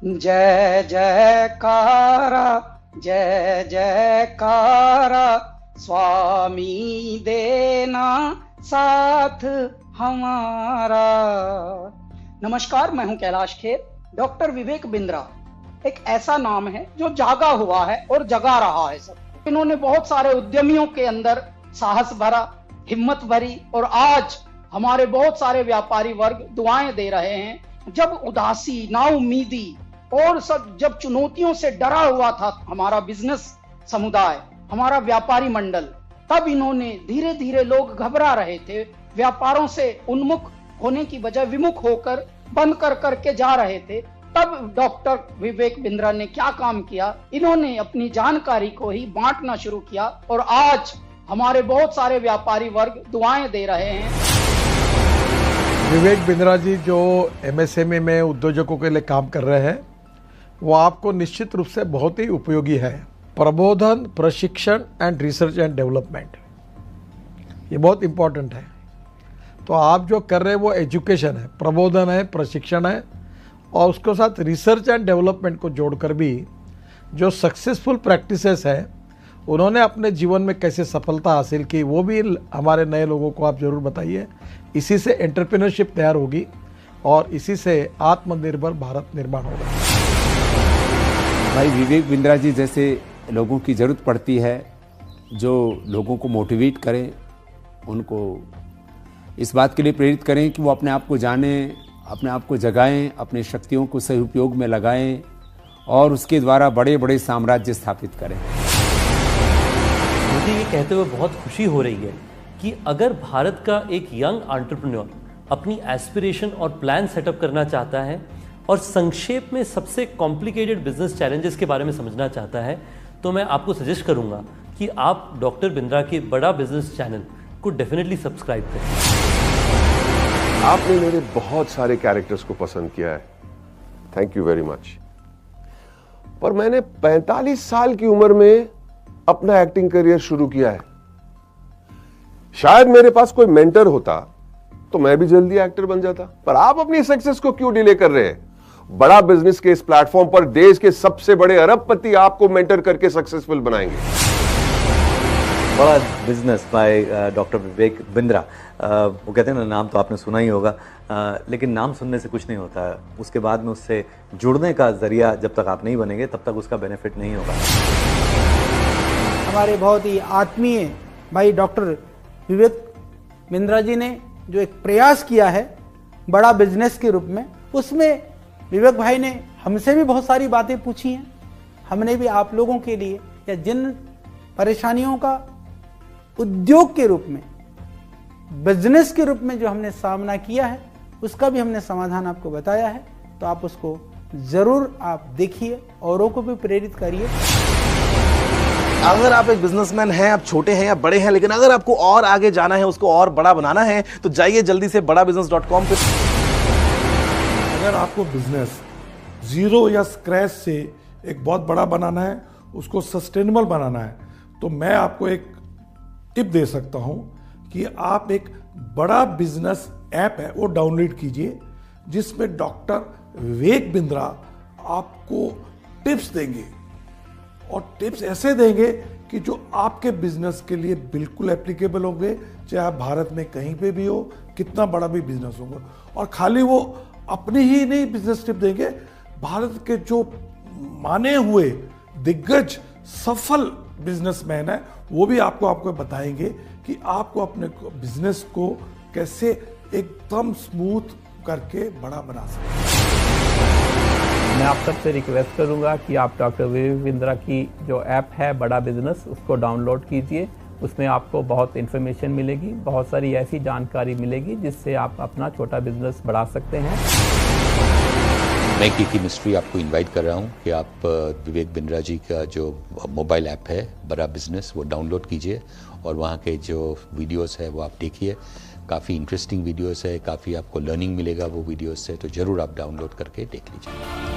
जय जयकारा, जय जयकारा, स्वामी देना साथ हमारा। नमस्कार, मैं हूं कैलाश खेर। डॉक्टर विवेक बिंद्रा एक ऐसा नाम है जो जागा हुआ है और जगा रहा है सब। इन्होंने बहुत सारे उद्यमियों के अंदर साहस भरा, हिम्मत भरी, और आज हमारे बहुत सारे व्यापारी वर्ग दुआएं दे रहे हैं। जब उदासी, नाउम्मीदी और सब जब चुनौतियों से डरा हुआ था हमारा बिजनेस समुदाय, हमारा व्यापारी मंडल, तब इन्होंने धीरे धीरे, लोग घबरा रहे थे, व्यापारों से उन्मुख होने की बजाय विमुख होकर बंद कर करके जा रहे थे, तब डॉक्टर विवेक बिंद्रा ने क्या काम किया, इन्होंने अपनी जानकारी को ही बांटना शुरू किया और आज हमारे बहुत सारे व्यापारी वर्ग दुआएं दे रहे हैं। विवेक बिंद्रा जी जो एमएसएमई में उद्योजकों के लिए काम कर रहे हैं, वो आपको निश्चित रूप से बहुत ही उपयोगी है। प्रबोधन, प्रशिक्षण एंड रिसर्च एंड डेवलपमेंट, ये बहुत इम्पोर्टेंट है। तो आप जो कर रहे हैं वो एजुकेशन है, प्रबोधन है, प्रशिक्षण है, और उसके साथ रिसर्च एंड डेवलपमेंट को जोड़कर भी जो सक्सेसफुल प्रैक्टिसेस है, उन्होंने अपने जीवन में कैसे सफलता हासिल की, वो भी हमारे नए लोगों को आप ज़रूर बताइए। इसी से एंटरप्रेन्योरशिप तैयार होगी और इसी से आत्मनिर्भर भारत निर्माण होगा। भाई विवेक बिंद्रा जी जैसे लोगों की ज़रूरत पड़ती है, जो लोगों को मोटिवेट करें, उनको इस बात के लिए प्रेरित करें कि वो अपने आप को जानें, अपने आप को जगाएं, अपने शक्तियों को सही उपयोग में लगाएं और उसके द्वारा बड़े बड़े साम्राज्य स्थापित करें। मुझे ये कहते हुए बहुत खुशी हो रही है कि अगर भारत का एक यंग एंटरप्रेन्योर अपनी एस्पिरेशन और प्लान सेटअप करना चाहता है और संक्षेप में सबसे कॉम्प्लिकेटेड बिजनेस चैलेंजेस के बारे में समझना चाहता है, तो मैं आपको सजेस्ट करूंगा कि आप डॉक्टर बिंद्रा के बड़ा बिजनेस चैनल को डेफिनेटली सब्सक्राइब करें। आपने मेरे बहुत सारे कैरेक्टर्स को पसंद किया है, थैंक यू वेरी मच। पर मैंने 45 साल की उम्र में अपना एक्टिंग करियर शुरू किया है। शायद मेरे पास कोई मेंटर होता तो मैं भी जल्दी एक्टर बन जाता। पर आप अपनी सक्सेस को क्यों डिले कर रहे हैं? बड़ा बिजनेस के इस प्लेटफॉर्म पर देश के सबसे बड़े अरबपति आपको मेंटर करके सक्सेसफुल बनाएंगे। बड़ा business by doctor Vivek Bindra. वो कहते हैं ना, नाम तो आपने सुना ही होगा, लेकिन नाम सुनने से कुछ नहीं होता है। उसके बाद में उससे जुड़ने का जरिया जब तक आप नहीं बनेंगे तब तक उसका बेनिफिट नहीं होगा। हमारे बहुत ही आत्मीय भाई डॉक्टर विवेक बिंद्रा जी ने जो एक प्रयास किया है बड़ा बिजनेस के रूप में, उसमें विवेक भाई ने हमसे भी बहुत सारी बातें पूछी हैं। हमने भी आप लोगों के लिए, या जिन परेशानियों का उद्योग के रूप में, बिजनेस के रूप में जो हमने सामना किया है, उसका भी हमने समाधान आपको बताया है। तो आप उसको जरूर आप देखिए, औरों को भी प्रेरित करिए। अगर आप एक बिजनेसमैन हैं, आप छोटे हैं या बड़े हैं, लेकिन अगर आपको और आगे जाना है, उसको और बड़ा बनाना है, तो जाइए जल्दी से badabusiness.com पे। अगर आपको बिजनेस जीरो या स्क्रैच से एक बहुत बड़ा बनाना है, उसको सस्टेनेबल बनाना है, तो मैं आपको एक टिप दे सकता हूं कि आप एक बड़ा बिजनेस ऐप है वो डाउनलोड कीजिए, जिसमें डॉक्टर विवेक बिंद्रा आपको टिप्स देंगे, और टिप्स ऐसे देंगे कि जो आपके बिजनेस के लिए बिल्कुल एप्लीकेबल होंगे, चाहे आप भारत में कहीं पे भी हो, कितना बड़ा भी बिजनेस होगा। और खाली वो अपनी ही नहीं बिजनेस टिप देंगे, भारत के जो माने हुए दिग्गज सफल बिजनेसमैन है, वो भी आपको बताएंगे कि आपको अपने बिजनेस को कैसे एकदम स्मूथ करके बड़ा बना सकते। मैं आप सबसे रिक्वेस्ट करूंगा कि आप डॉक्टर विवेक बिंद्रा की जो ऐप है बड़ा बिजनेस, उसको डाउनलोड कीजिए। उसमें आपको बहुत इन्फॉर्मेशन मिलेगी, बहुत सारी ऐसी जानकारी मिलेगी जिससे आप अपना छोटा बिजनेस बढ़ा सकते हैं। मैं केके मिस्ट्री आपको इनवाइट कर रहा हूं कि आप विवेक बिंद्रा जी का जो मोबाइल ऐप है बड़ा बिजनेस, वो डाउनलोड कीजिए और वहाँ के जो वीडियोस है वो आप देखिए। काफ़ी इंटरेस्टिंग वीडियोस है, काफ़ी आपको लर्निंग मिलेगा वो वीडियोस से, तो ज़रूर आप डाउनलोड करके देख लीजिए।